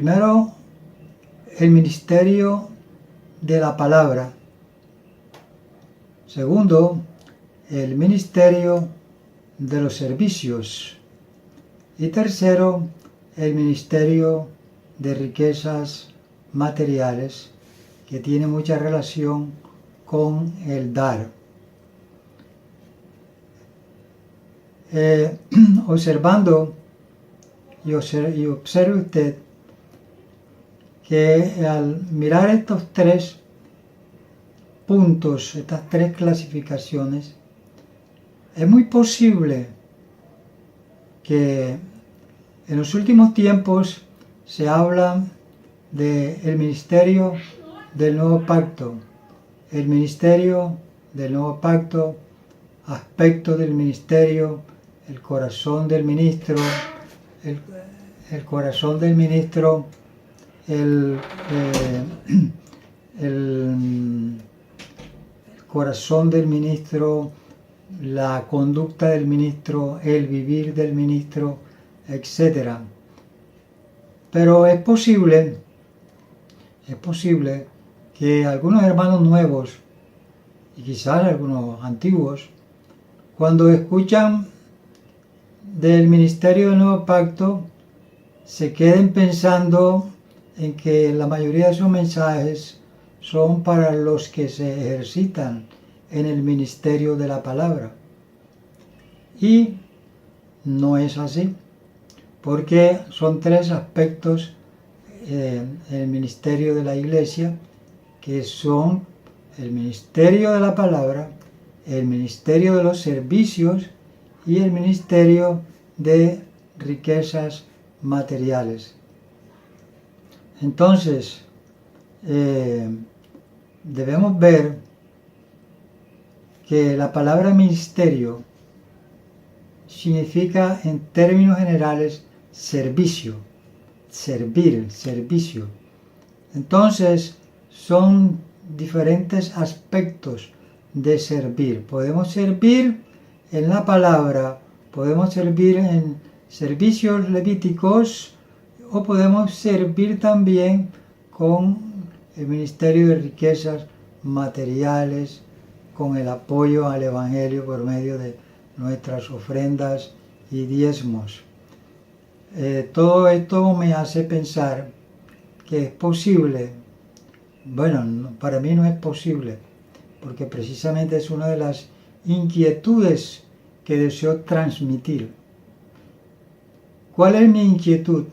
Primero, el ministerio de la palabra. Segundo, el ministerio de los servicios. Y tercero, el ministerio de riquezas materiales, que tiene mucha relación con el dar. Observando y observe usted que al mirar estos tres puntos, estas tres clasificaciones, es muy posible que en los últimos tiempos se habla del ministerio del nuevo pacto, el ministerio del nuevo pacto, aspectos del ministerio, el corazón del ministro, el corazón del ministro, el corazón del ministro, la conducta del ministro, el vivir del ministro, etc. Pero es posible que algunos hermanos nuevos y quizás algunos antiguos, cuando escuchan del ministerio del nuevo pacto, se queden pensando en que la mayoría de sus mensajes son para los que se ejercitan en el ministerio de la palabra. Y no es así, porque son tres aspectos en el ministerio de la iglesia, que son el ministerio de la palabra, el ministerio de los servicios y el ministerio de riquezas materiales. Entonces, debemos ver que la palabra ministerio significa en términos generales servicio, servir, servicio. Entonces, son diferentes aspectos de servir. Podemos servir en la palabra, podemos servir en servicios levíticos o podemos servir también con el ministerio de riquezas materiales, con el apoyo al Evangelio por medio de nuestras ofrendas y diezmos. Todo esto me hace pensar que es posible. Bueno, para mí no es posible, porque precisamente es una de las inquietudes que deseo transmitir. ¿Cuál es mi inquietud?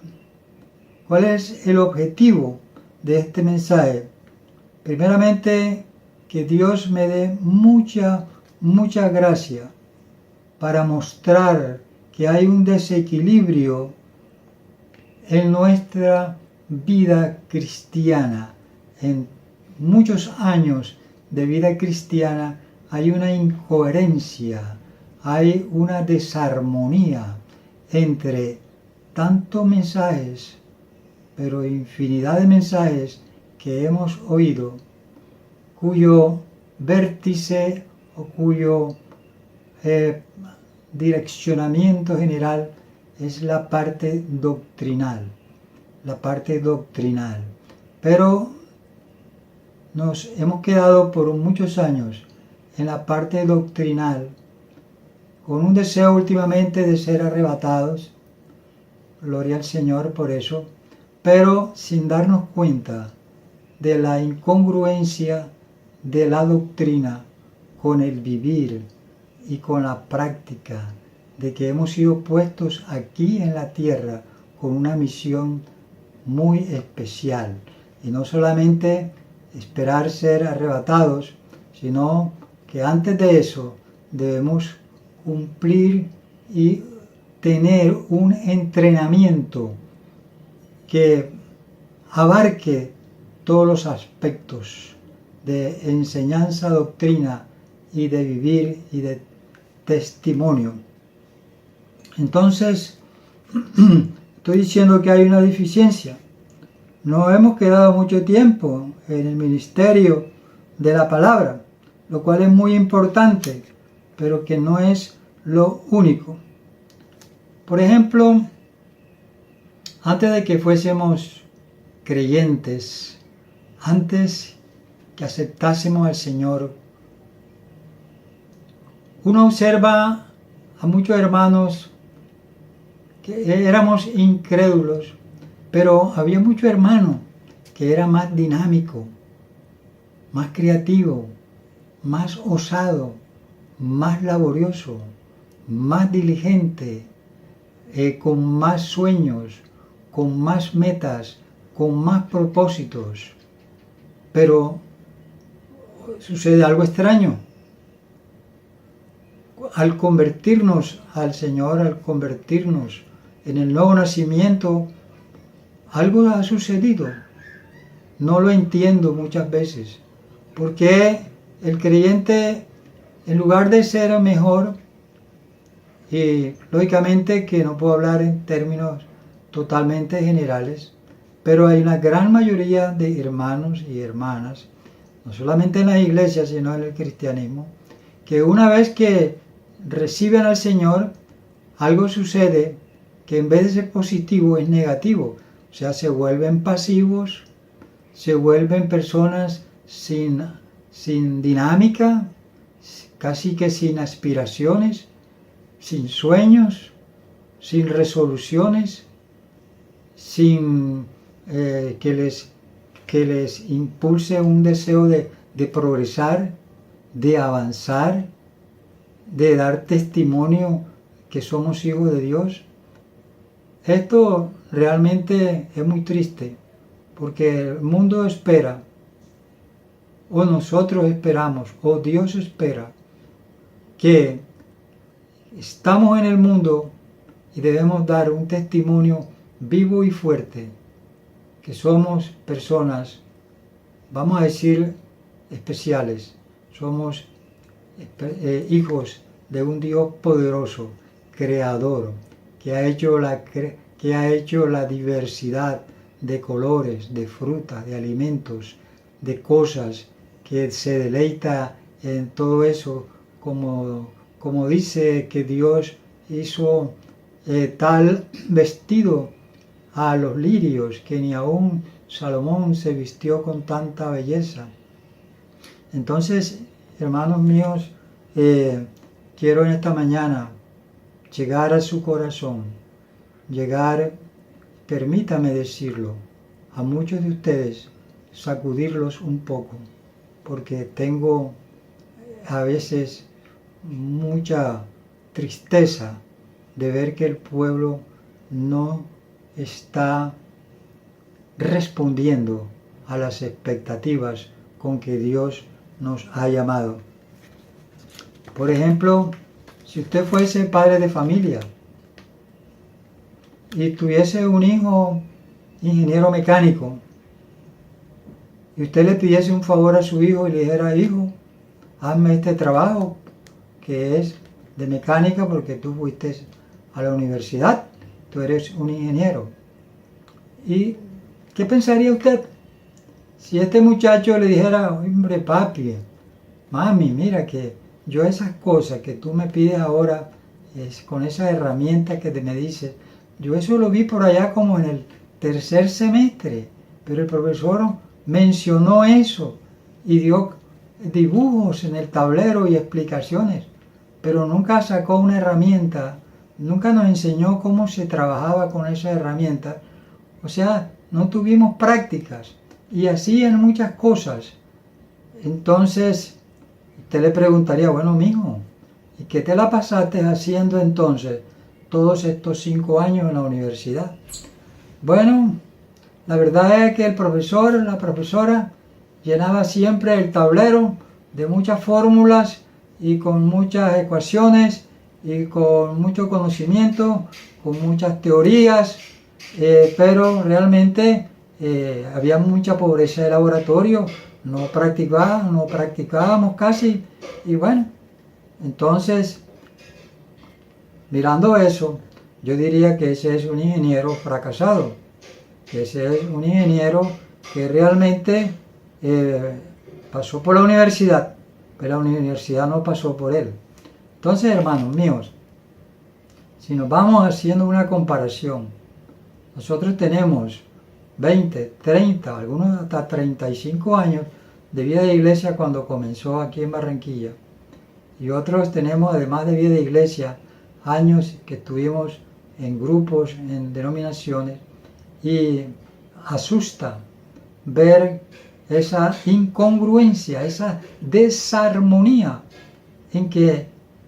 ¿Cuál es el objetivo de este mensaje? Primeramente, que Dios me dé mucha gracia para mostrar que hay un desequilibrio en nuestra vida cristiana. En muchos años de vida cristiana hay una incoherencia, hay una desarmonía entre tantos mensajes, pero infinidad de mensajes que hemos oído, cuyo vértice o cuyo direccionamiento general es la parte doctrinal, Pero nos hemos quedado por muchos años en la parte doctrinal, con un deseo últimamente de ser arrebatados, gloria al Señor por eso, pero sin darnos cuenta de la incongruencia de la doctrina con el vivir y con la práctica, de que hemos sido puestos aquí en la tierra con una misión muy especial, y no solamente esperar ser arrebatados, sino que antes de eso debemos cumplir y tener un entrenamiento que abarque todos los aspectos de enseñanza, doctrina y de vivir y de testimonio. Entonces, estoy diciendo que hay una deficiencia. No hemos quedado mucho tiempo en el ministerio de la palabra, lo cual es muy importante, pero que no es lo único. Por ejemplo, antes de que fuésemos creyentes, antes que aceptásemos al Señor, uno observa a muchos hermanos que éramos incrédulos, pero había muchos hermanos que era más dinámico, más creativo, más osado, más laborioso, más diligente, con más sueños, con más metas, con más propósitos. Pero sucede algo extraño. Al convertirnos al Señor, al convertirnos en el nuevo nacimiento, algo ha sucedido. No lo entiendo muchas veces. Porque el creyente, en lugar de ser mejor, y lógicamente que no puedo hablar en términos totalmente generales, pero hay una gran mayoría de hermanos y hermanas, no solamente en las iglesias, sino en el cristianismo, que una vez que reciben al Señor, algo sucede que en vez de ser positivo es negativo. O sea, se vuelven pasivos, se vuelven personas sin dinámica, casi que sin aspiraciones, sin sueños, sin resoluciones, sin que les impulse un deseo de progresar, de avanzar, de dar testimonio que somos hijos de Dios. Esto realmente es muy triste, porque el mundo espera, o nosotros esperamos, o Dios espera, que estamos en el mundo y debemos dar un testimonio vivo y fuerte, que somos personas, vamos a decir, especiales, somos hijos de un Dios poderoso, creador, que ha hecho la diversidad de colores, de frutas, de alimentos, de cosas, que se deleita en todo eso, como dice que Dios hizo tal vestido a los lirios, que ni aún Salomón se vistió con tanta belleza. Entonces, hermanos míos, quiero en esta mañana llegar a su corazón, permítame decirlo, a muchos de ustedes, sacudirlos un poco, porque tengo a veces mucha tristeza de ver que el pueblo no está respondiendo a las expectativas con que Dios nos ha llamado. Por ejemplo, si usted fuese padre de familia y tuviese un hijo ingeniero mecánico, y usted le pidiese un favor a su hijo y le dijera: hijo, hazme este trabajo que es de mecánica porque tú fuiste a la universidad, tú eres un ingeniero. ¿Y qué pensaría usted si este muchacho le dijera: hombre, papi, mami, mira que yo esas cosas que tú me pides ahora, con esas herramientas que me dices, yo eso lo vi por allá como en el tercer semestre, pero el profesor mencionó eso y dio dibujos en el tablero y explicaciones, pero nunca sacó una herramienta, nunca nos enseñó cómo se trabajaba con esas herramientas. O sea, no tuvimos prácticas, y así en muchas cosas. Entonces, usted le preguntaría: bueno, mijo, ¿y qué te la pasaste haciendo entonces todos estos 5 años en la universidad? Bueno, la verdad es que el profesor, la profesora, llenaba siempre el tablero de muchas fórmulas y con muchas ecuaciones y con mucho conocimiento, con muchas teorías, pero realmente había mucha pobreza de laboratorio, no practicábamos casi, y bueno, entonces, mirando eso, yo diría que ese es un ingeniero fracasado, que ese es un ingeniero que realmente pasó por la universidad, pero la universidad no pasó por él. Entonces, hermanos míos, si nos vamos haciendo una comparación, nosotros tenemos 20, 30, algunos hasta 35 años de vida de iglesia cuando comenzó aquí en Barranquilla. Y otros tenemos, además de vida de iglesia, años que estuvimos en grupos, en denominaciones, y asusta ver esa incongruencia, esa desarmonía en que,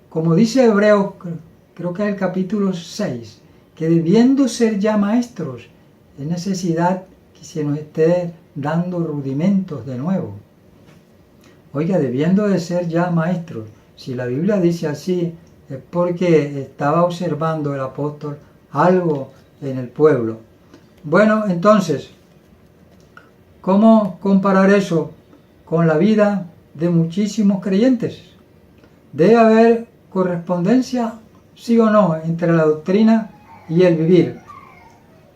como dice Hebreos, creo que es el capítulo 6, que debiendo ser ya maestros, es necesidad que se nos esté dando rudimentos de nuevo. Oiga, debiendo de ser ya maestros, si la Biblia dice así, es porque estaba observando el apóstol algo en el pueblo. Bueno, entonces, ¿cómo comparar eso con la vida de muchísimos creyentes? ¿Debe haber correspondencia, sí o no, entre la doctrina y el vivir?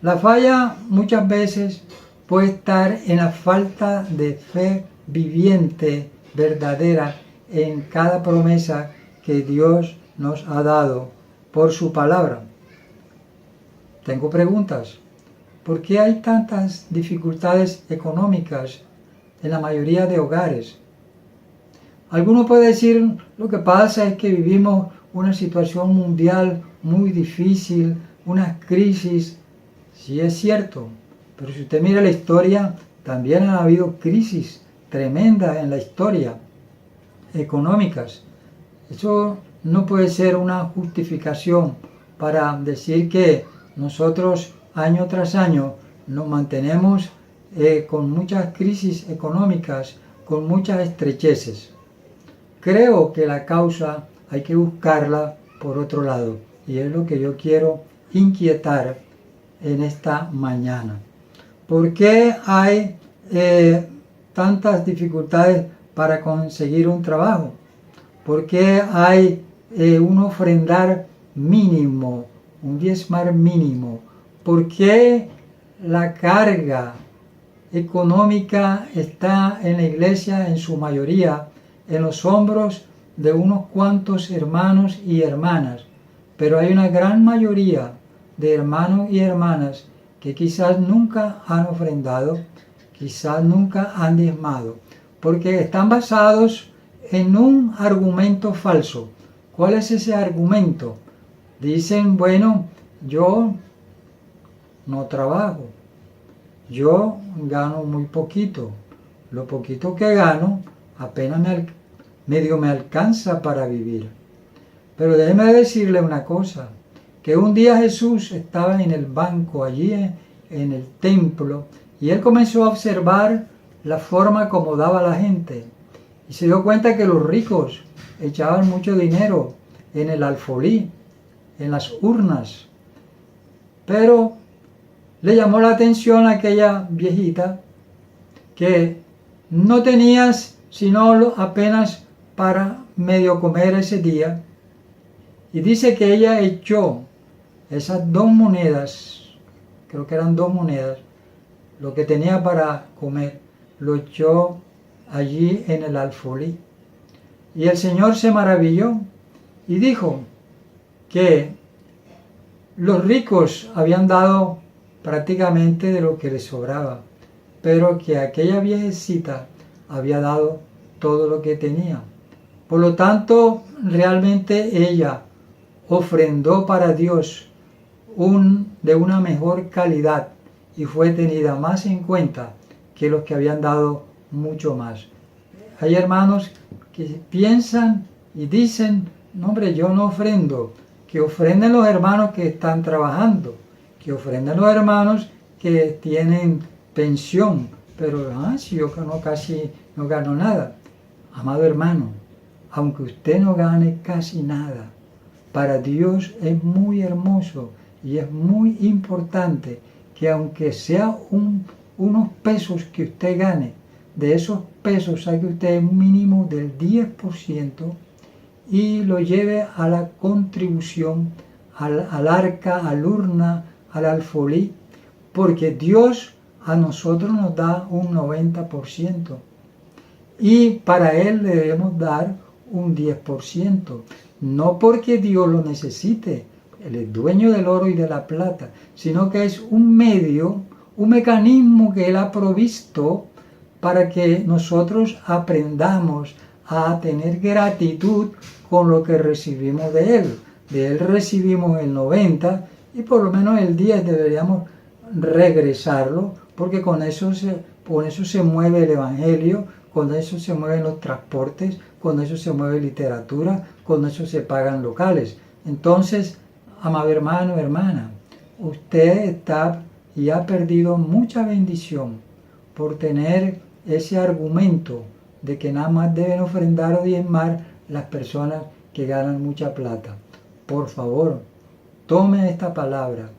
La falla muchas veces puede estar en la falta de fe viviente, verdadera, en cada promesa que Dios nos ha dado por su palabra. Tengo preguntas. ¿Por qué hay tantas dificultades económicas en la mayoría de hogares? Alguno puede decir, lo que pasa es que vivimos una situación mundial muy difícil, una crisis. Sí es cierto, pero si usted mira la historia, también ha habido crisis tremendas en la historia, económicas. Eso no puede ser una justificación para decir que nosotros año tras año nos mantenemos con muchas crisis económicas, con muchas estrecheces. Creo que la causa hay que buscarla por otro lado, y es lo que yo quiero inquietar en esta mañana. ¿Por qué hay tantas dificultades para conseguir un trabajo? ¿Por qué hay un ofrendar mínimo, un diezmar mínimo? ¿Por qué la carga económica está en la iglesia en su mayoría en los hombros de unos cuantos hermanos y hermanas? Pero hay una gran mayoría de hermanos y hermanas que quizás nunca han ofrendado, quizás nunca han diezmado, porque están basados en un argumento falso. ¿Cuál es ese argumento? Dicen, bueno, yo no trabajo, yo gano muy poquito, lo poquito que gano apenas medio me alcanza para vivir. Pero déjeme decirle una cosa, que un día Jesús estaba en el banco allí en el templo y él comenzó a observar la forma como daba la gente y se dio cuenta que los ricos echaban mucho dinero en el alfolí, en las urnas, pero le llamó la atención a aquella viejita que no tenías sino apenas para medio comer ese día, y dice que ella echó esas 2 monedas, creo que eran 2 monedas, lo que tenía para comer, lo echó allí en el alfolí. Y el Señor se maravilló y dijo que los ricos habían dado prácticamente de lo que les sobraba, pero que aquella viejecita había dado todo lo que tenía. Por lo tanto, realmente ella ofrendó para Dios de una mejor calidad y fue tenida más en cuenta que los que habían dado mucho más. Hay hermanos que piensan y dicen, no hombre, yo no ofrendo, que ofrenden los hermanos que están trabajando, que ofrenden los hermanos que tienen pensión, pero si yo casi no gano nada. Amado hermano, aunque usted no gane casi nada, para Dios es muy hermoso y es muy importante que aunque sea unos pesos que usted gane, de esos pesos saque usted un mínimo del 10% y lo lleve a la contribución, al arca, al urna, al alfolí, porque Dios a nosotros nos da un 90% y para Él le debemos dar un 10%, no porque Dios lo necesite, Él es dueño del oro y de la plata, sino que es un medio, un mecanismo que Él ha provisto para que nosotros aprendamos a tener gratitud con lo que recibimos de Él. De Él recibimos el 90 y por lo menos el 10 deberíamos regresarlo, porque con eso se mueve el Evangelio, con eso se mueven los transportes, con eso se mueve literatura, con eso se pagan locales. Entonces, amado hermano, hermana, usted está y ha perdido mucha bendición por tener ese argumento de que nada más deben ofrendar o diezmar las personas que ganan mucha plata. Por favor, tome esta palabra,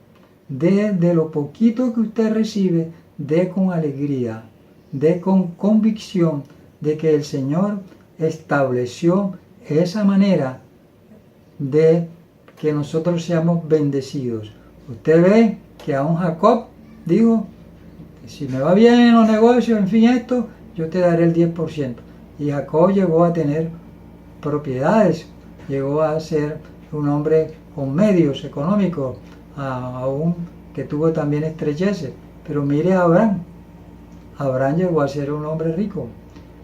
dé de lo poquito que usted recibe, dé con alegría, dé con convicción de que el Señor estableció esa manera de que nosotros seamos bendecidos. Usted ve que a un Jacob dijo, si me va bien en los negocios, en fin esto, yo te daré el 10%. Y Jacob llegó a tener propiedades, llegó a ser un hombre con medios económicos, aún que tuvo también estrecheces. Pero mire a Abraham. Abraham llegó a ser un hombre rico.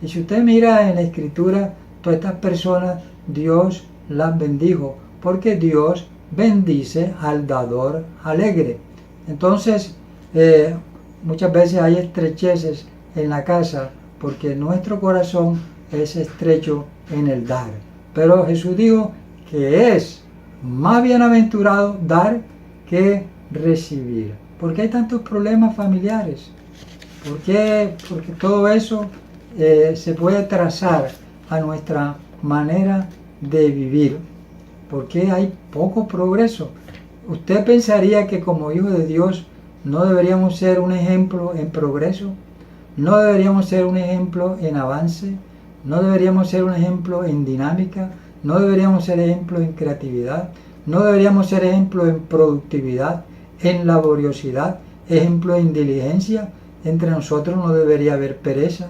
Y si usted mira en la Escritura, todas estas personas, Dios las bendijo, porque Dios bendice al dador alegre. Entonces, muchas veces hay estrecheces en la casa, porque nuestro corazón es estrecho en el dar. Pero Jesús dijo que es más bienaventurado dar que recibir. ¿Por qué hay tantos problemas familiares? ¿Por qué? Porque todo eso se puede trazar a nuestra manera de vivir. ¿Por qué hay poco progreso? ¿Usted pensaría que como hijos de Dios no deberíamos ser un ejemplo en progreso? ¿No deberíamos ser un ejemplo en avance? ¿No deberíamos ser un ejemplo en dinámica? ¿No deberíamos ser ejemplo en creatividad? ¿No deberíamos ser ejemplo en productividad, en laboriosidad, ejemplo en diligencia? Entre nosotros no debería haber pereza.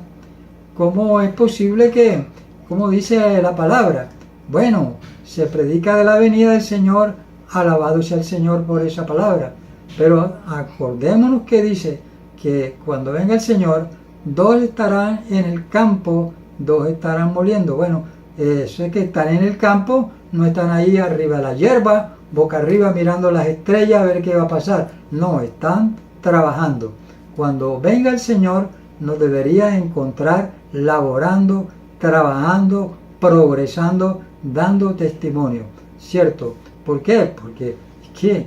¿Cómo es posible que, como dice la palabra, bueno, se predica de la venida del Señor, alabado sea el Señor por esa palabra, pero acordémonos que dice que cuando venga el Señor, 2 estarán en el campo, 2 estarán moliendo? Bueno, eso es que están en el campo, no están ahí arriba de la hierba, boca arriba mirando las estrellas a ver qué va a pasar. No, están trabajando. Cuando venga el Señor, nos debería encontrar laborando, trabajando, progresando, dando testimonio. ¿Cierto? ¿Por qué? Porque es que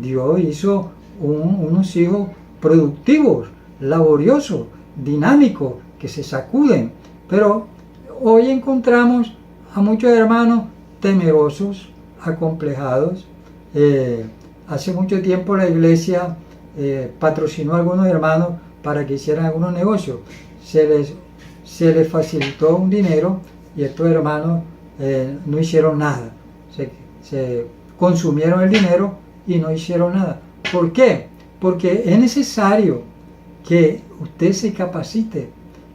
Dios hizo unos hijos productivos, laboriosos, dinámicos, que se sacuden. Pero hoy encontramos a muchos hermanos temerosos, acomplejados. Hace mucho tiempo la iglesia patrocinó a algunos hermanos para que hicieran algunos negocios. Se les facilitó un dinero y estos hermanos no hicieron nada. Se consumieron el dinero y no hicieron nada. ¿Por qué? Porque es necesario que usted se capacite.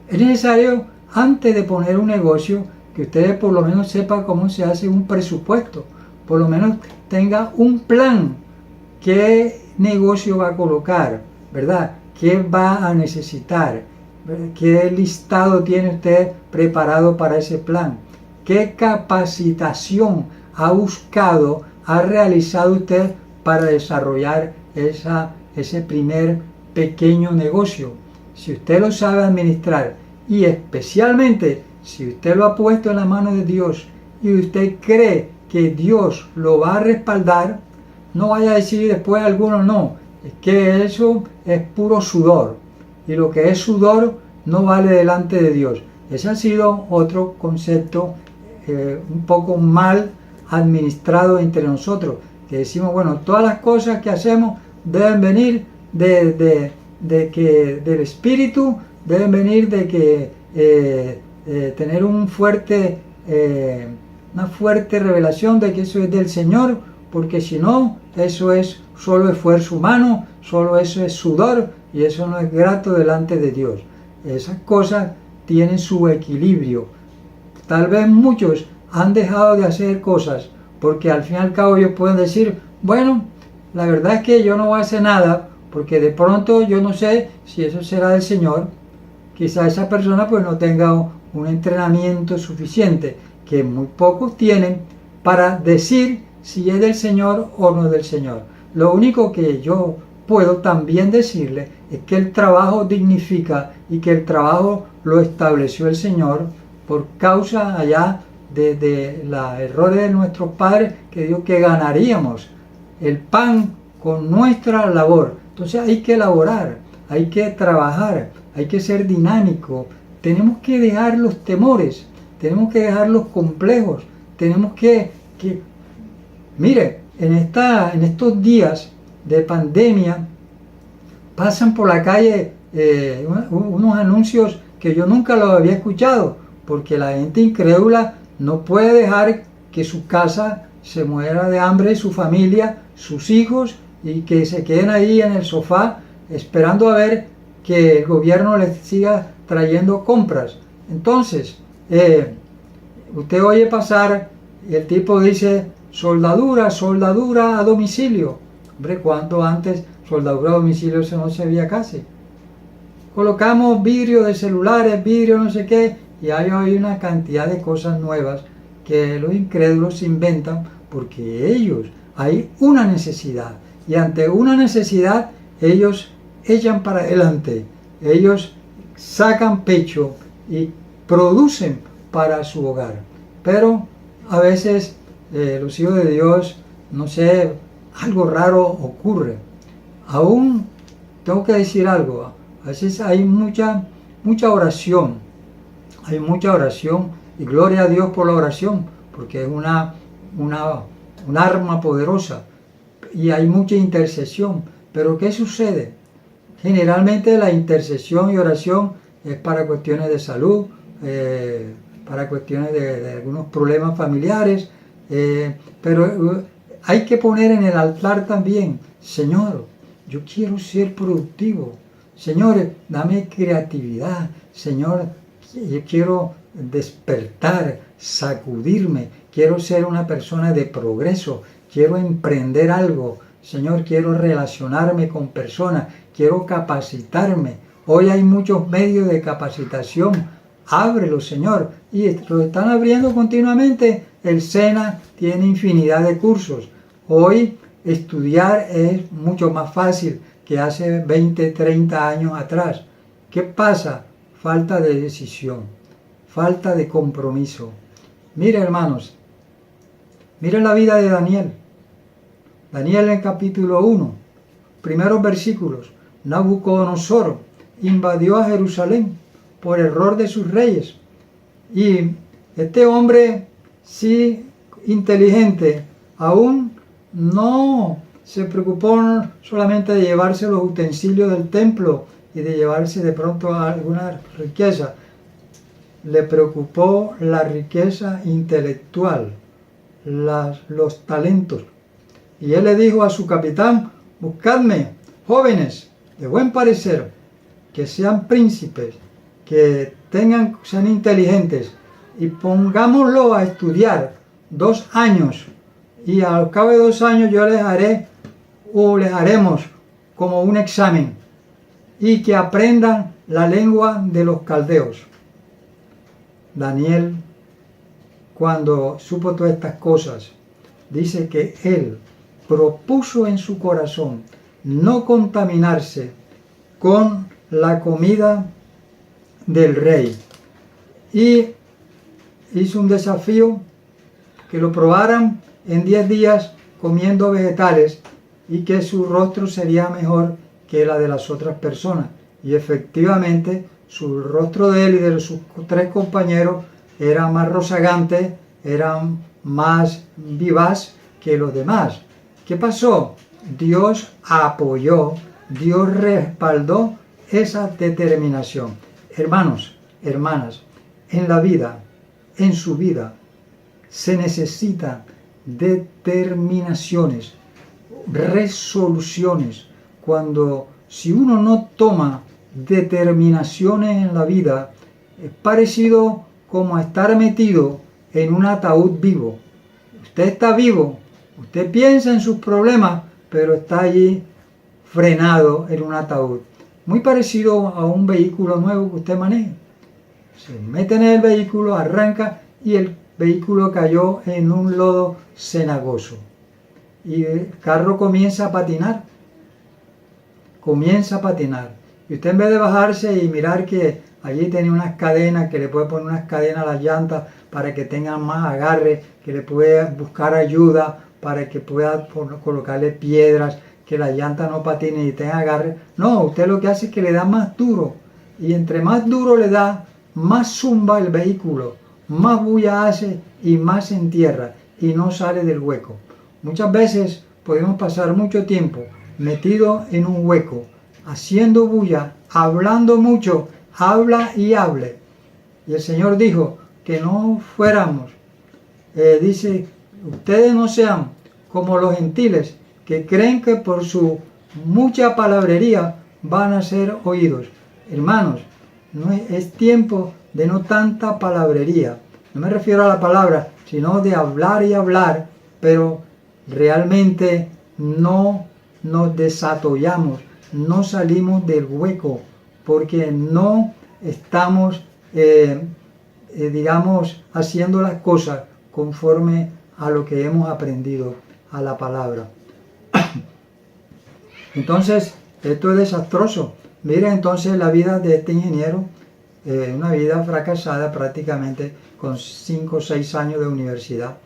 Es necesario, antes de poner un negocio, que usted por lo menos sepa cómo se hace un presupuesto. Por lo menos tenga un plan. ¿Qué negocio va a colocar? ¿Verdad? ¿Qué va a necesitar? ¿Qué listado tiene usted preparado para ese plan? ¿Qué capacitación ha buscado, ha realizado usted para desarrollar ese primer pequeño negocio? Si usted lo sabe administrar y especialmente si usted lo ha puesto en la mano de Dios y usted cree que Dios lo va a respaldar, no vaya a decir después a algunos, no, es que eso es puro sudor y lo que es sudor no vale delante de Dios. Ese ha sido otro concepto un poco mal administrado entre nosotros, que decimos, bueno, todas las cosas que hacemos deben venir del Espíritu, deben venir de que tener una fuerte revelación de que eso es del Señor, porque si no, eso es solo esfuerzo humano, solo eso es sudor y eso no es grato delante de Dios. Esas cosas tienen su equilibrio. Tal vez muchos han dejado de hacer cosas porque al fin y al cabo ellos pueden decir, bueno, la verdad es que yo no voy a hacer nada porque de pronto yo no sé si eso será del Señor. Quizá esa persona pues no tenga un entrenamiento suficiente, que muy pocos tienen, para decir si es del Señor o no es del Señor. Lo único que yo puedo también decirle es que el trabajo dignifica y que el trabajo lo estableció el Señor por causa allá de los errores de nuestros padres, que dijo que ganaríamos el pan con nuestra labor. Entonces hay que elaborar, hay que trabajar, hay que ser dinámico, tenemos que dejar los temores, tenemos que dejar los complejos, tenemos que mire, en estos días de pandemia pasan por la calle unos anuncios que yo nunca los había escuchado, porque la gente incrédula no puede dejar que su casa se muera de hambre, su familia, sus hijos, y que se queden ahí en el sofá esperando a ver que el gobierno les siga trayendo compras. Entonces, usted oye pasar y el tipo dice soldadura, soldadura a domicilio. Hombre, ¿cuánto antes soldadura a domicilio eso no se veía casi? Colocamos vidrio de celulares, vidrio no sé qué, y hay hoy una cantidad de cosas nuevas que los incrédulos inventan porque ellos, hay una necesidad, y ante una necesidad ellos echan para adelante, ellos sacan pecho y producen para su hogar. Pero a veces los hijos de Dios, no sé, algo raro ocurre. Aún tengo que decir algo, a veces hay mucha oración, y gloria a Dios por la oración, porque es un arma poderosa, y hay mucha intercesión. Pero ¿qué sucede? Generalmente la intercesión y oración es para cuestiones de salud, para cuestiones de algunos problemas familiares, pero hay que poner en el altar también, Señor, yo quiero ser productivo, Señor, dame creatividad, Señor, yo quiero despertar, sacudirme, quiero ser una persona de progreso, quiero emprender algo, Señor, quiero relacionarme con personas, quiero capacitarme. Hoy hay muchos medios de capacitación, ábrelo, Señor, y lo están abriendo continuamente. El SENA tiene infinidad de cursos. Hoy estudiar es mucho más fácil que hace 20, 30 años atrás. ¿Qué pasa? Falta de decisión, falta de compromiso. Mire, hermanos, miren la vida de Daniel. Daniel en capítulo 1, primeros versículos. Nabucodonosor invadió a Jerusalén por error de sus reyes. Y este hombre, sí, inteligente, aún no se preocupó solamente de llevarse los utensilios del templo y de llevarse de pronto alguna riqueza. Le preocupó la riqueza intelectual, los talentos. Y él le dijo a su capitán, buscadme jóvenes de buen parecer, que sean príncipes, que sean inteligentes, y pongámoslo a estudiar 2 años, y al cabo de 2 años yo les haremos como un examen, y que aprendan la lengua de los caldeos. Daniel, cuando supo todas estas cosas, dice que él propuso en su corazón no contaminarse con la comida del rey, y hizo un desafío que lo probaran en 10 días comiendo vegetales y que su rostro sería mejor que la de las otras personas. Y efectivamente su rostro de él y de sus 3 compañeros era más rozagante, era más vivaz que los demás. ¿Qué pasó? Dios apoyó, Dios respaldó esa determinación. Hermanos, hermanas, en la vida, en su vida, se necesitan determinaciones, resoluciones. Si uno no toma determinaciones en la vida, es parecido como a estar metido en un ataúd vivo. Usted está vivo, usted piensa en sus problemas, pero está allí frenado en un ataúd. Muy parecido a un vehículo nuevo que usted maneja. Se mete en el vehículo, arranca y el vehículo cayó en un lodo cenagoso. Y el carro comienza a patinar. Comienza a patinar. Y usted en vez de bajarse y mirar que allí tenía unas cadenas, que le puede poner unas cadenas a las llantas para que tengan más agarre, que le puede buscar ayuda para que pueda colocarle piedras, que la llanta no patine y tenga agarre. No, usted lo que hace es que le da más duro. Y entre más duro le da, más zumba el vehículo, más bulla hace y más se entierra y no sale del hueco. Muchas veces podemos pasar mucho tiempo metido en un hueco, haciendo bulla, hablando mucho, habla y hable. Y el Señor dijo que no fuéramos, dice, ustedes no sean como los gentiles que creen que por su mucha palabrería van a ser oídos. Hermanos, no es tiempo de no tanta palabrería. No me refiero a la palabra, sino de hablar y hablar, pero realmente no nos desatollamos, no salimos del hueco, porque no estamos, digamos, haciendo las cosas conforme a lo que hemos aprendido, a la palabra. Entonces, esto es desastroso. Miren entonces la vida de este ingeniero, una vida fracasada prácticamente con 5 o 6 años de universidad.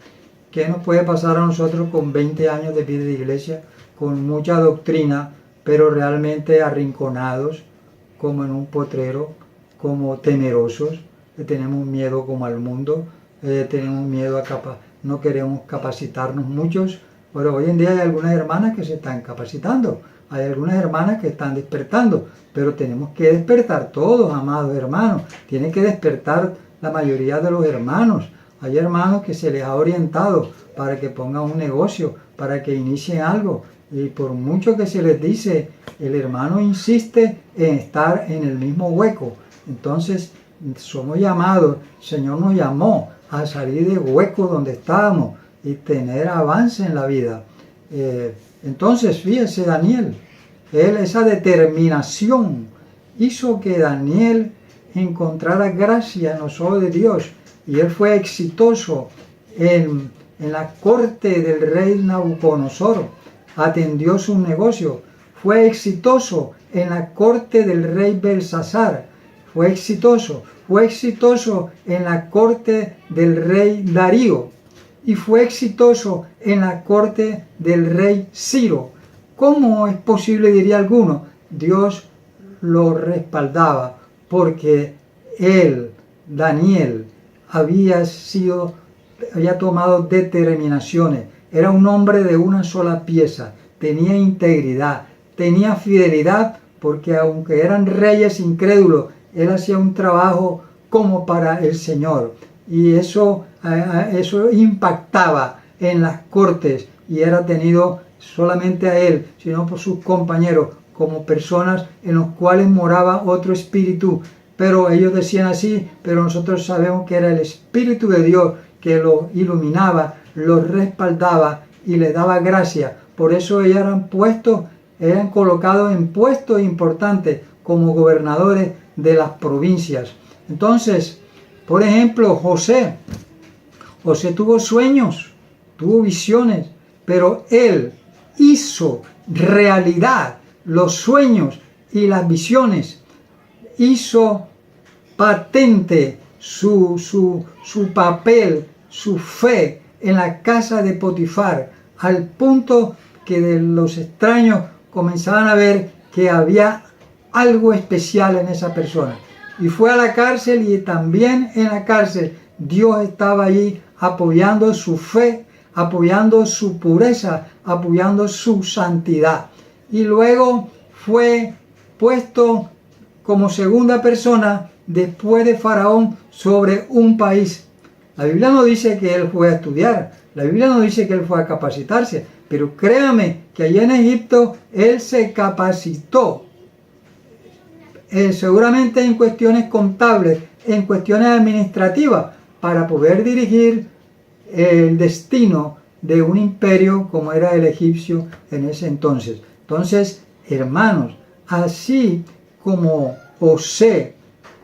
¿Qué nos puede pasar a nosotros con 20 años de vida de iglesia, con mucha doctrina, pero realmente arrinconados, como en un potrero, como temerosos, tenemos miedo como al mundo, tenemos miedo no queremos capacitarnos muchos? Pero hoy en día hay algunas hermanas que se están capacitando, hay algunas hermanas que están despertando, pero tenemos que despertar todos, amados hermanos. Tiene que despertar la mayoría de los hermanos. Hay hermanos que se les ha orientado para que pongan un negocio, para que inicien algo. Y por mucho que se les dice, el hermano insiste en estar en el mismo hueco. Entonces, somos llamados, el Señor nos llamó a salir del hueco donde estábamos y tener avance en la vida. Entonces, fíjese, Daniel, esa determinación hizo que Daniel encontrara gracia en los ojos de Dios, y él fue exitoso en la corte del rey Nabucodonosor, atendió sus negocios, fue exitoso en la corte del rey Belsasar, fue exitoso en la corte del rey Darío, y fue exitoso en la corte del rey Ciro. ¿Cómo es posible, diría alguno? Dios lo respaldaba, porque él, Daniel, había tomado determinaciones, era un hombre de una sola pieza, tenía integridad, tenía fidelidad, porque aunque eran reyes incrédulos, él hacía un trabajo como para el Señor, y eso impactaba en las cortes, y era tenido solamente a él, sino por sus compañeros, como personas en los cuales moraba otro espíritu. Pero ellos decían así, pero nosotros sabemos que era el Espíritu de Dios que los iluminaba, los respaldaba y les daba gracia. Por eso ellos eran colocados en puestos importantes como gobernadores de las provincias. Entonces, por ejemplo, José tuvo sueños, tuvo visiones, pero él hizo realidad los sueños y las visiones, hizo patente su papel, su fe en la casa de Potifar, al punto que de los extraños comenzaban a ver que había algo especial en esa persona. Y fue a la cárcel, y también en la cárcel Dios estaba allí apoyando su fe, apoyando su pureza, apoyando su santidad. Y luego fue puesto como segunda persona después de Faraón sobre un país. La Biblia no dice que él fue a estudiar, la Biblia no dice que él fue a capacitarse, pero créame que allá en Egipto él se capacitó, seguramente en cuestiones contables, en cuestiones administrativas, para poder dirigir el destino de un imperio como era el egipcio en ese entonces. Entonces, Hermanos, así como José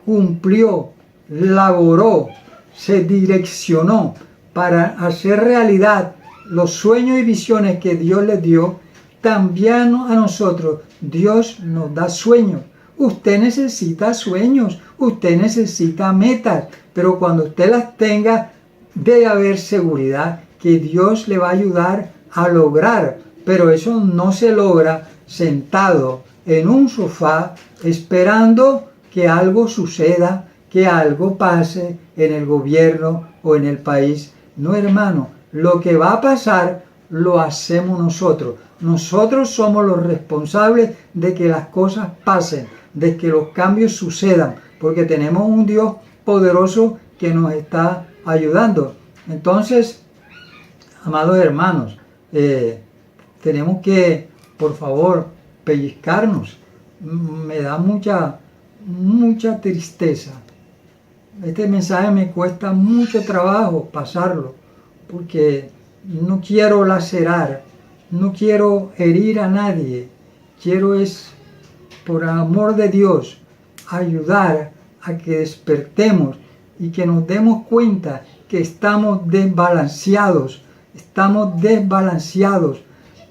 cumplió, laboró, se direccionó para hacer realidad los sueños y visiones que Dios les dio, también a nosotros Dios nos da sueños. Usted necesita sueños, usted necesita metas, pero cuando usted las tenga, debe haber seguridad que Dios le va a ayudar a lograr, pero eso no se logra sentado en un sofá esperando que algo suceda, que algo pase en el gobierno o en el país. No, hermano, lo que va a pasar lo hacemos nosotros. Nosotros somos los responsables de que las cosas pasen, de que los cambios sucedan, porque tenemos un Dios poderoso que nos está ayudando. Entonces, amados hermanos, tenemos que, por favor, pellizcarnos. Me da mucha tristeza. Este mensaje me cuesta mucho trabajo pasarlo, porque no quiero lacerar, no quiero herir a nadie. Quiero por amor de Dios, ayudar a que despertemos y que nos demos cuenta que estamos desbalanceados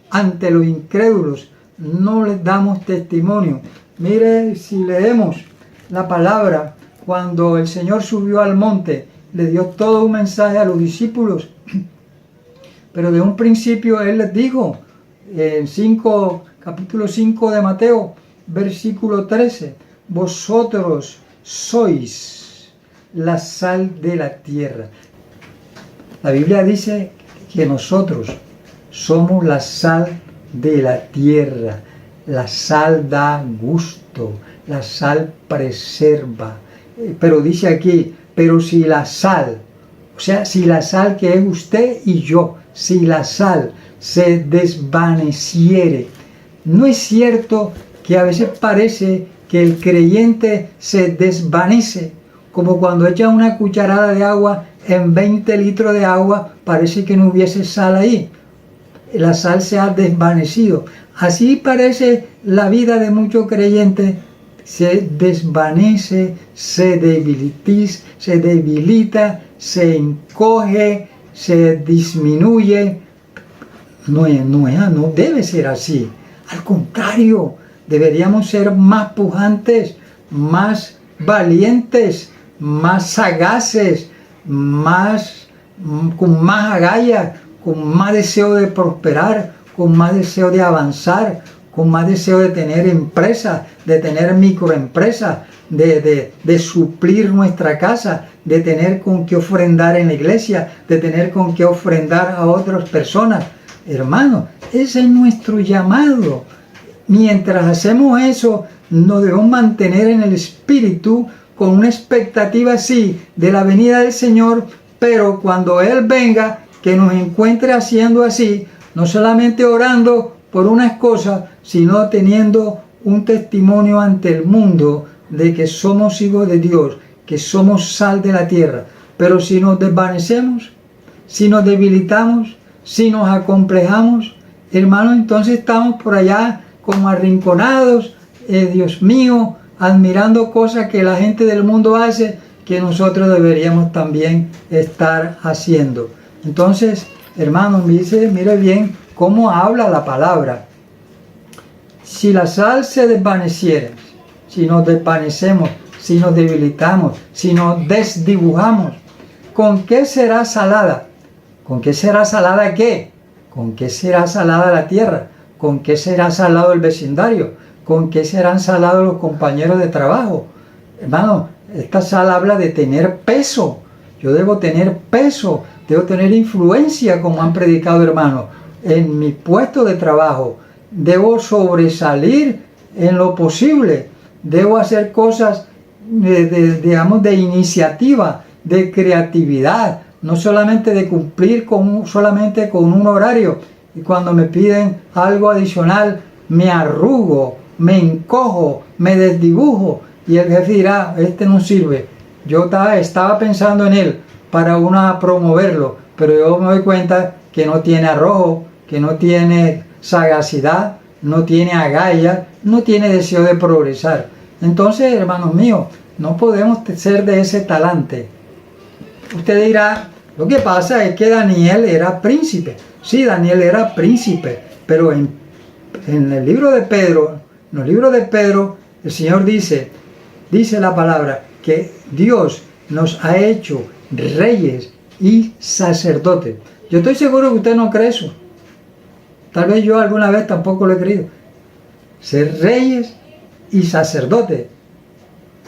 ante los incrédulos. No les damos testimonio. Mire, si leemos la palabra, cuando el Señor subió al monte, le dio todo un mensaje a los discípulos, pero de un principio Él les dijo, en capítulo 5 de Mateo, versículo 13, vosotros sois la sal de la tierra. La Biblia dice que nosotros somos la sal de la tierra. La sal da gusto, la sal preserva. Pero dice aquí, pero si la sal, o sea, si la sal que es usted y yo, si la sal se desvaneciere, ¿no es cierto que a veces parece que el creyente se desvanece? Como cuando echa una cucharada de agua en 20 litros de agua, parece que no hubiese sal ahí. La sal se ha desvanecido. Así parece la vida de muchos creyentes, se desvanece, se debilita, se encoge, se disminuye. No debe ser así. Al contrario, deberíamos ser más pujantes, más valientes, más sagaces, con más agallas, con más deseo de prosperar, con más deseo de avanzar, con más deseo de tener empresas, de tener microempresas, de suplir nuestra casa, de tener con qué ofrendar en la iglesia, de tener con qué ofrendar a otras personas. Hermanos, ese es nuestro llamado. Mientras hacemos eso, nos debemos mantener en el espíritu con una expectativa así de la venida del Señor, pero cuando Él venga, que nos encuentre haciendo así, no solamente orando por unas cosas, sino teniendo un testimonio ante el mundo de que somos hijos de Dios, que somos sal de la tierra. Pero si nos desvanecemos, si nos debilitamos, si nos acomplejamos, hermanos, entonces estamos por allá como arrinconados, Dios mío, admirando cosas que la gente del mundo hace, que nosotros deberíamos también estar haciendo. Entonces, hermanos, mire bien cómo habla la palabra. Si la sal se desvaneciera, si nos desvanecemos, si nos debilitamos, si nos desdibujamos, ¿con qué será salada? ¿Con qué será salada qué? ¿Con qué será salada la tierra? ¿Con qué será salado el vecindario? ¿Con qué serán salados los compañeros de trabajo? Hermano, esta sal habla de tener peso. Yo debo tener peso, debo tener influencia, como han predicado hermanos, en mi puesto de trabajo. Debo sobresalir en lo posible. Debo hacer cosas, de iniciativa, de creatividad, no solamente de cumplir solamente con un horario. Y cuando me piden algo adicional, me arrugo, me encojo, me desdibujo. Y el jefe dirá, este no sirve. Yo estaba pensando en él para promoverlo, pero yo me doy cuenta que no tiene arrojo, que no tiene sagacidad, no tiene agallas, no tiene deseo de progresar. Entonces, hermanos míos, no podemos ser de ese talante. Usted dirá, lo que pasa es que Daniel era príncipe. Sí, Daniel era príncipe, pero en el libro de Pedro, en los libros de Pedro, el Señor dice la palabra, que Dios nos ha hecho reyes y sacerdotes. Yo estoy seguro que usted no cree eso. Tal vez yo alguna vez tampoco lo he creído. Ser reyes y sacerdotes.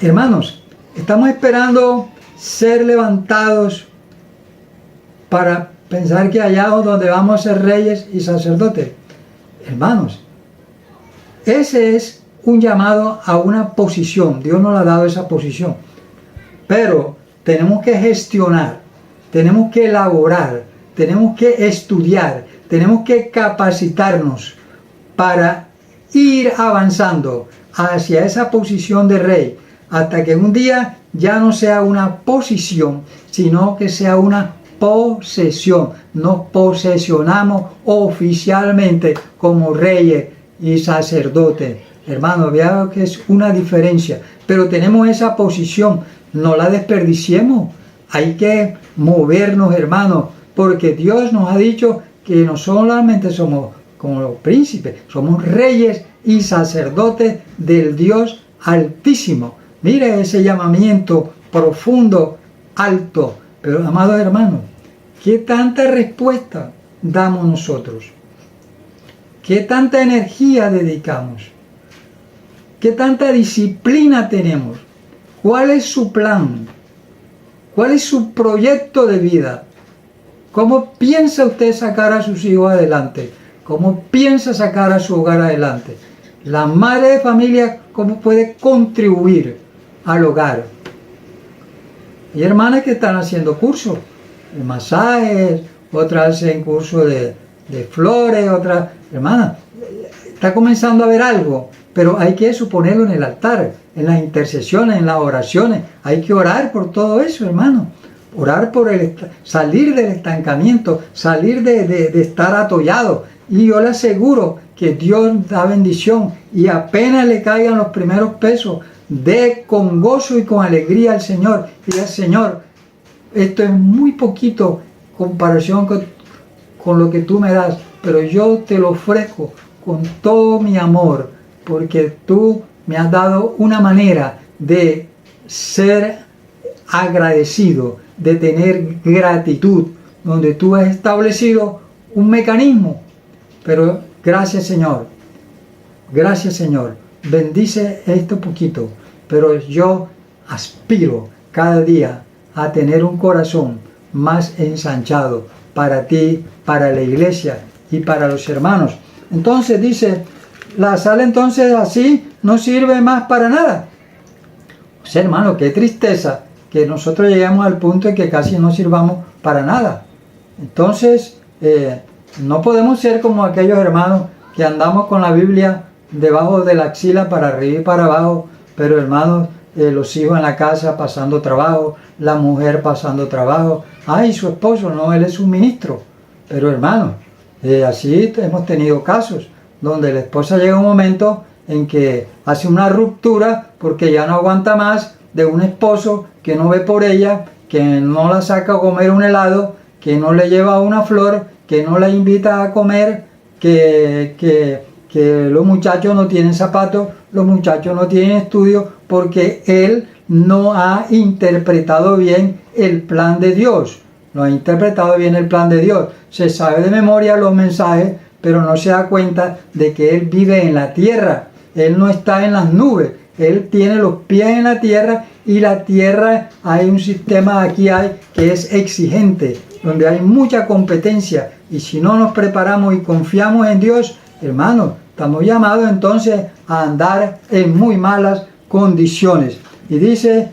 Hermanos, estamos esperando ser levantados para pensar que allá donde vamos a ser reyes y sacerdotes. Hermanos, ese es un llamado a una posición. Dios nos ha dado esa posición. Pero tenemos que gestionar, tenemos que elaborar, tenemos que estudiar, tenemos que capacitarnos para ir avanzando hacia esa posición de rey, hasta que un día ya no sea una posición, sino que sea una posesión. Nos posesionamos oficialmente como reyes y sacerdotes. Hermano, vea que es una diferencia, pero tenemos esa posición, no la desperdiciemos. Hay que movernos, hermanos, porque Dios nos ha dicho que no solamente somos como los príncipes, somos reyes y sacerdotes del Dios Altísimo. Mire ese llamamiento profundo, alto. Pero, amados hermanos, ¿qué tanta respuesta damos nosotros? ¿Qué tanta energía dedicamos? ¿Qué tanta disciplina tenemos? ¿Cuál es su plan? ¿Cuál es su proyecto de vida? ¿Cómo piensa usted sacar a sus hijos adelante? ¿Cómo piensa sacar a su hogar adelante? La madre de familia, ¿cómo puede contribuir al hogar? Hay hermanas que están haciendo cursos de masajes, otras hacen cursos de flores, otras hermanas. Está comenzando a ver algo, pero hay que suponerlo en el altar, en las intercesiones, en las oraciones. Hay que orar por todo eso, hermano. Orar por salir del estancamiento, salir de estar atollado. Y yo le aseguro que Dios da bendición, y apenas le caigan los primeros pesos, dé con gozo y con alegría al Señor. Y diga, Señor, esto es muy poquito en comparación con lo que tú me das, pero yo te lo ofrezco con todo mi amor, porque tú me has dado una manera de ser agradecido, de tener gratitud, donde tú has establecido un mecanismo. Pero gracias, Señor, bendice esto poquito, pero yo aspiro cada día a tener un corazón más ensanchado para ti, para la iglesia y para los hermanos. Entonces dice, la sal entonces así no sirve más para nada. Pues hermano, qué tristeza que nosotros lleguemos al punto de que casi no sirvamos para nada. Entonces, no podemos ser como aquellos hermanos que andamos con la Biblia debajo de la axila para arriba y para abajo, pero hermanos, los hijos en la casa pasando trabajo, la mujer pasando trabajo. Ay, su esposo, no, él es un ministro. Pero hermanos, así hemos tenido casos donde la esposa llega un momento en que hace una ruptura porque ya no aguanta más de un esposo que no ve por ella, que no la saca a comer un helado, que no le lleva una flor, que no la invita a comer, que los muchachos no tienen zapatos, los muchachos no tienen estudio, porque él no ha interpretado bien el plan de Dios. No ha interpretado bien el plan de Dios. Se sabe de memoria los mensajes, pero no se da cuenta de que él vive en la tierra. Él no está en las nubes. Él tiene los pies en la tierra, y la tierra, hay un sistema aquí que es exigente, donde hay mucha competencia. Y si no nos preparamos y confiamos en Dios, hermanos, estamos llamados entonces a andar en muy malas condiciones. Y dice,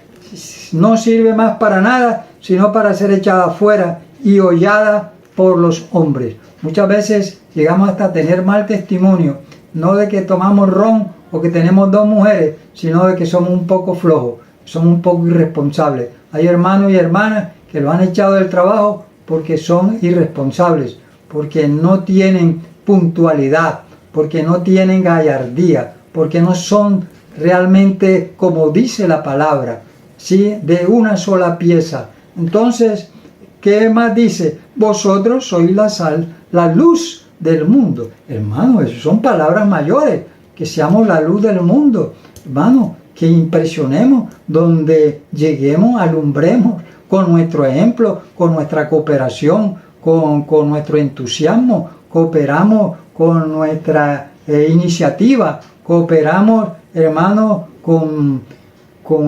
no sirve más para nada, sino para ser echada afuera y hollada por los hombres. Muchas veces llegamos hasta tener mal testimonio, no de que tomamos ron o que tenemos dos mujeres, sino de que somos un poco flojos, somos un poco irresponsables. Hay hermanos y hermanas que lo han echado del trabajo porque son irresponsables, porque no tienen puntualidad, porque no tienen gallardía, porque no son realmente como dice la palabra, ¿sí? De una sola pieza. Entonces, ¿qué más dice? Vosotros sois la sal, la luz del mundo. Hermano, eso son palabras mayores, que seamos la luz del mundo. Hermano, que impresionemos, donde lleguemos, alumbremos con nuestro ejemplo, con nuestra cooperación, con nuestro entusiasmo, cooperamos con nuestra iniciativa, cooperamos, hermano, con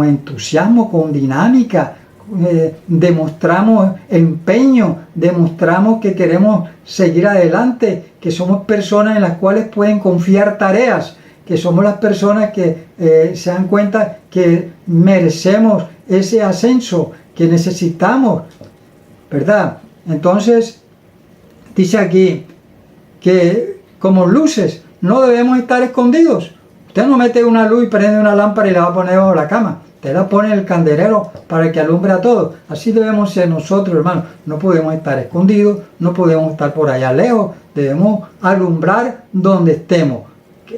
entusiasmo, con dinámica, demostramos empeño, demostramos que queremos seguir adelante, que somos personas en las cuales pueden confiar tareas, que somos las personas que se dan cuenta que merecemos ese ascenso, que necesitamos, ¿verdad? Entonces, dice aquí que como luces no debemos estar escondidos. Usted no mete una luz y prende una lámpara y la va a poner bajo la cama. Usted la pone en el candelero para que alumbre a todos. Así debemos ser nosotros, hermanos. No podemos estar escondidos, no podemos estar por allá lejos. Debemos alumbrar donde estemos.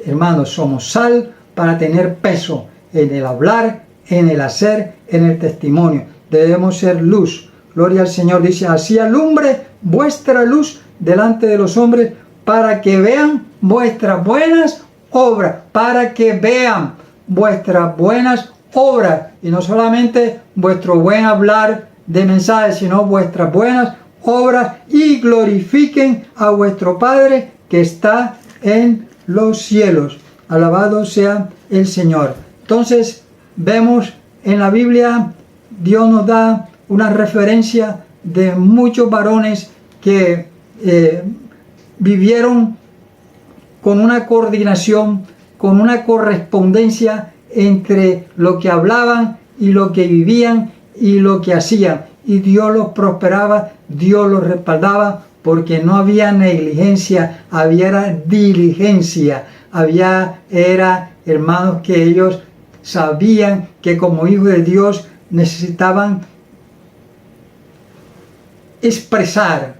Hermanos, somos sal para tener peso en el hablar, en el hacer, en el testimonio. Debemos ser luz. Gloria al Señor. Dice, así alumbre vuestra luz delante de los hombres para que vean vuestras buenas obras, para que vean vuestras buenas obras, y no solamente vuestro buen hablar de mensajes, sino vuestras buenas obras, y glorifiquen a vuestro Padre que está en los cielos. Alabado sea el Señor. Entonces vemos en la Biblia, Dios nos da una referencia de muchos varones que vivieron con una coordinación, con una correspondencia entre lo que hablaban y lo que vivían y lo que hacían. Y Dios los prosperaba, Dios los respaldaba, porque no había negligencia, había diligencia, hermanos, que ellos sabían que como hijos de Dios necesitaban expresar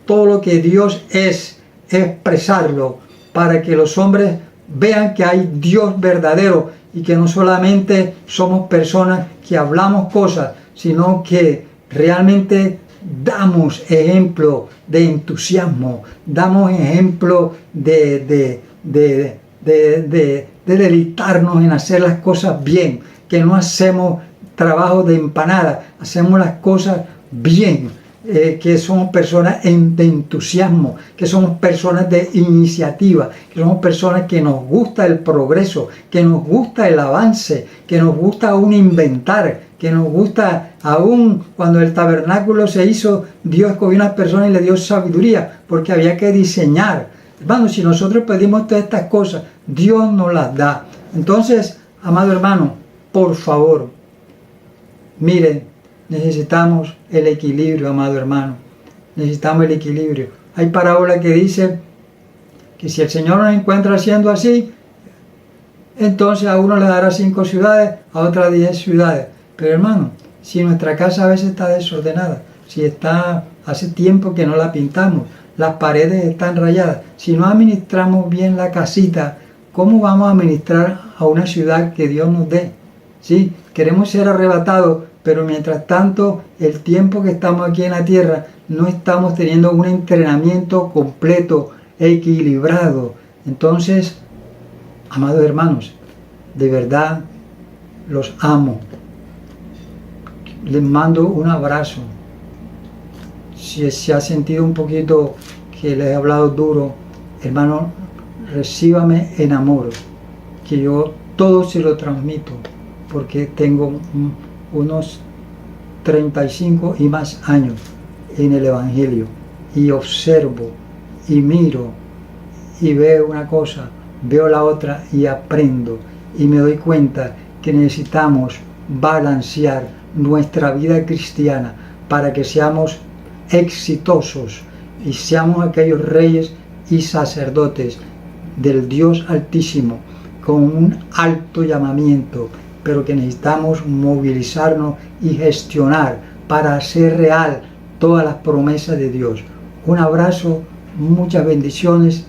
todo lo que Dios es, expresarlo, para que los hombres vean que hay Dios verdadero y que no solamente somos personas que hablamos cosas, sino que realmente damos ejemplo de entusiasmo, damos ejemplo de deleitarnos en hacer las cosas bien, que no hacemos trabajo de empanada, hacemos las cosas bien. Que somos personas de entusiasmo, que somos personas de iniciativa, que somos personas que nos gusta el progreso, que nos gusta el avance, que nos gusta aún inventar, que nos gusta aún cuando el tabernáculo se hizo, Dios escogió unas personas y le dio sabiduría, porque había que diseñar. Hermano, si nosotros pedimos todas estas cosas, Dios nos las da. Entonces, amado hermano, por favor, miren, necesitamos el equilibrio, amado hermano. Necesitamos el equilibrio. Hay parábola que dice que si el Señor nos encuentra haciendo así, entonces a uno le dará 5 ciudades, a otras 10 ciudades. Pero hermano, si nuestra casa a veces está desordenada, si hace tiempo que no la pintamos, las paredes están rayadas, si no administramos bien la casita, ¿cómo vamos a administrar a una ciudad que Dios nos dé? ¿Sí? Queremos ser arrebatados, pero mientras tanto, el tiempo que estamos aquí en la tierra, no estamos teniendo un entrenamiento completo, equilibrado. Entonces, amados hermanos, de verdad los amo. Les mando un abrazo. Si se ha sentido un poquito que les he hablado duro, hermano, recíbame en amor, que yo todo se lo transmito, porque tengo unos 35 y más años en el Evangelio, y observo y miro y veo una cosa, veo la otra y aprendo, y me doy cuenta que necesitamos balancear nuestra vida cristiana para que seamos exitosos y seamos aquellos reyes y sacerdotes del Dios Altísimo con un alto llamamiento, pero que necesitamos movilizarnos y gestionar para hacer real todas las promesas de Dios. Un abrazo, muchas bendiciones.